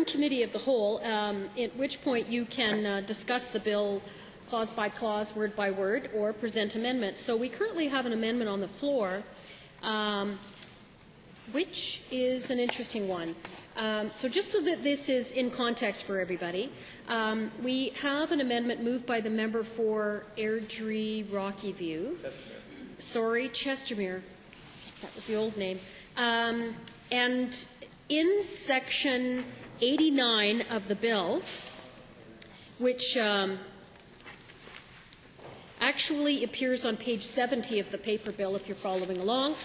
in committee of the whole, at which point you can discuss the bill clause by clause, word by word, or present amendments. So we currently have an amendment on the floor, which is an interesting one. So just so that this is in context for everybody, we have an amendment moved by the member for Airdrie Rocky View. Sorry, Chestermere. That was the old name. And in section 89 of the bill, which actually appears on page 70 of the paper bill if you're following along.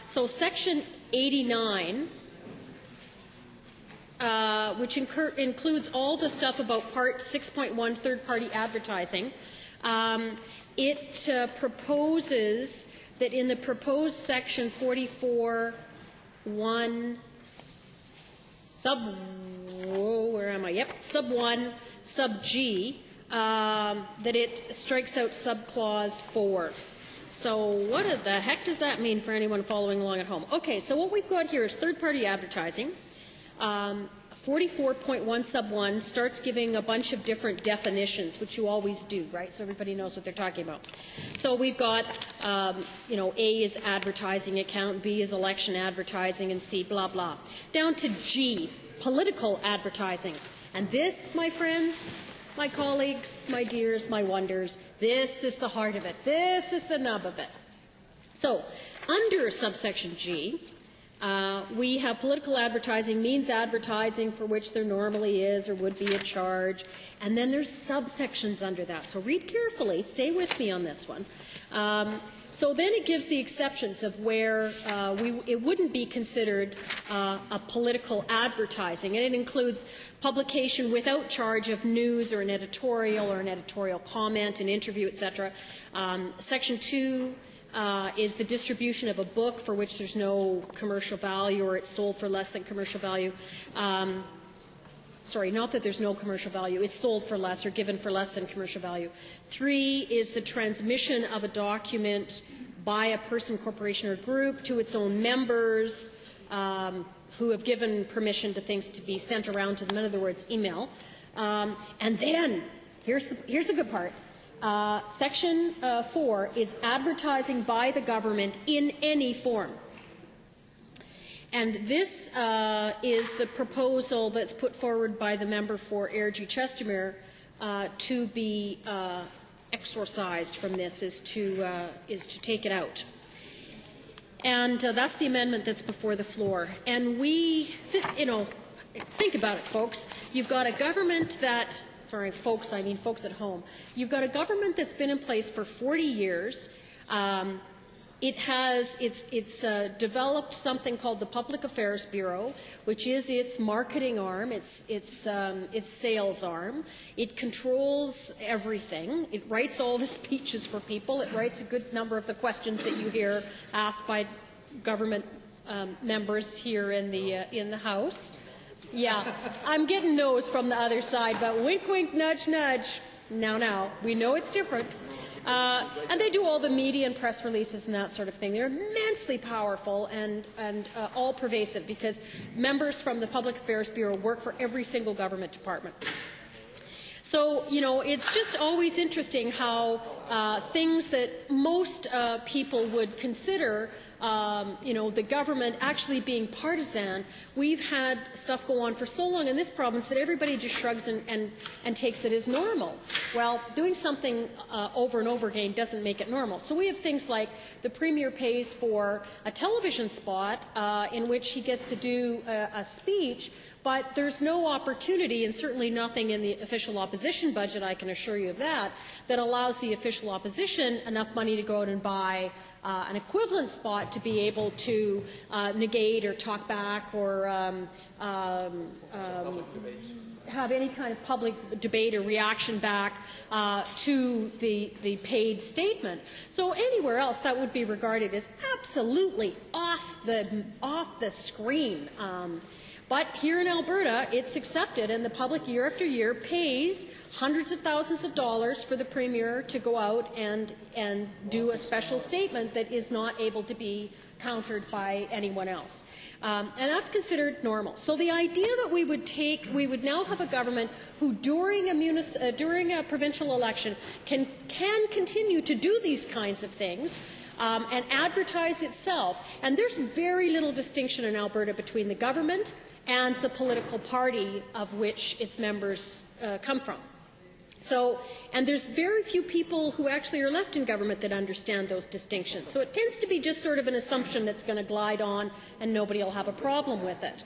So section 89, which includes all the stuff about part 6.1, third-party advertising, it proposes that in the proposed section 44(1) sub, where am I? Yep, sub 1, sub G, that it strikes out subclause 4. So what the heck does that mean for anyone following along at home? Okay, so what we've got here is third-party advertising. 44.1 sub 1 starts giving a bunch of different definitions, which you always do, right? So everybody knows what they're talking about. So we've got, you know, A is advertising account, B is election advertising, and C blah, blah. Down to G, political advertising. And this, my friends, my colleagues, my dears, my wonders, this is the heart of it. This is the nub of it. So under subsection G, we have political advertising means advertising for which there normally is or would be a charge. And then there's subsections under that. So read carefully. Stay with me on this one. So then it gives the exceptions of where it wouldn't be considered a political advertising. And it includes publication without charge of news or an editorial comment, an interview, etc. Section 2 is the distribution of a book for which there's no commercial value or it's sold for less than commercial value. Sorry, not that there's no commercial value. It's sold for less or given for less than commercial value. 3 is the transmission of a document by a person, corporation, or group to its own members who have given permission to things to be sent around to them. In other words, email. And then, here's the good part. Section 4 is advertising by the government in any form. And this is the proposal that's put forward by the member for Airdrie Chestermere to be exorcised from this, is to take it out. And that's the amendment that's before the floor. And we, you know, think about it, folks. You've got a government that, sorry, folks, I mean folks at home. You've got a government that's been in place for 40 years. It's developed something called the Public Affairs Bureau, which is its marketing arm, its sales arm. It controls everything. It writes all the speeches for people. It writes a good number of the questions that you hear asked by government members here in the House. Yeah, I'm getting no's from the other side, but wink, wink, nudge, nudge. Now, we know it's different. And they do all the media and press releases and that sort of thing. They're immensely powerful and all pervasive because members from the Public Affairs Bureau work for every single government department. So, you know, it's just always interesting how things that most people would consider, you know, the government actually being partisan, we've had stuff go on for so long in this province that everybody just shrugs and takes it as normal. Well, doing something over and over again doesn't make it normal. So we have things like the Premier pays for a television spot in which he gets to do a speech, but there's no opportunity, and certainly nothing in the official opposition budget, I can assure you of that, that allows the official opposition enough money to go out and buy an equivalent spot to be able to negate or talk back or have any kind of public debate or reaction back to the paid statement. So anywhere else that would be regarded as absolutely off off the screen. But here in Alberta, it's accepted, and the public year after year pays hundreds of thousands of dollars for the Premier to go out and do a special statement that is not able to be countered by anyone else. And that's considered normal. So the idea that we would now have a government who during a provincial election can continue to do these kinds of things and advertise itself. And there's very little distinction in Alberta between the government and the political party of which its members come from. So, and there's very few people who actually are left in government that understand those distinctions. So it tends to be just sort of an assumption that's going to glide on and nobody will have a problem with it.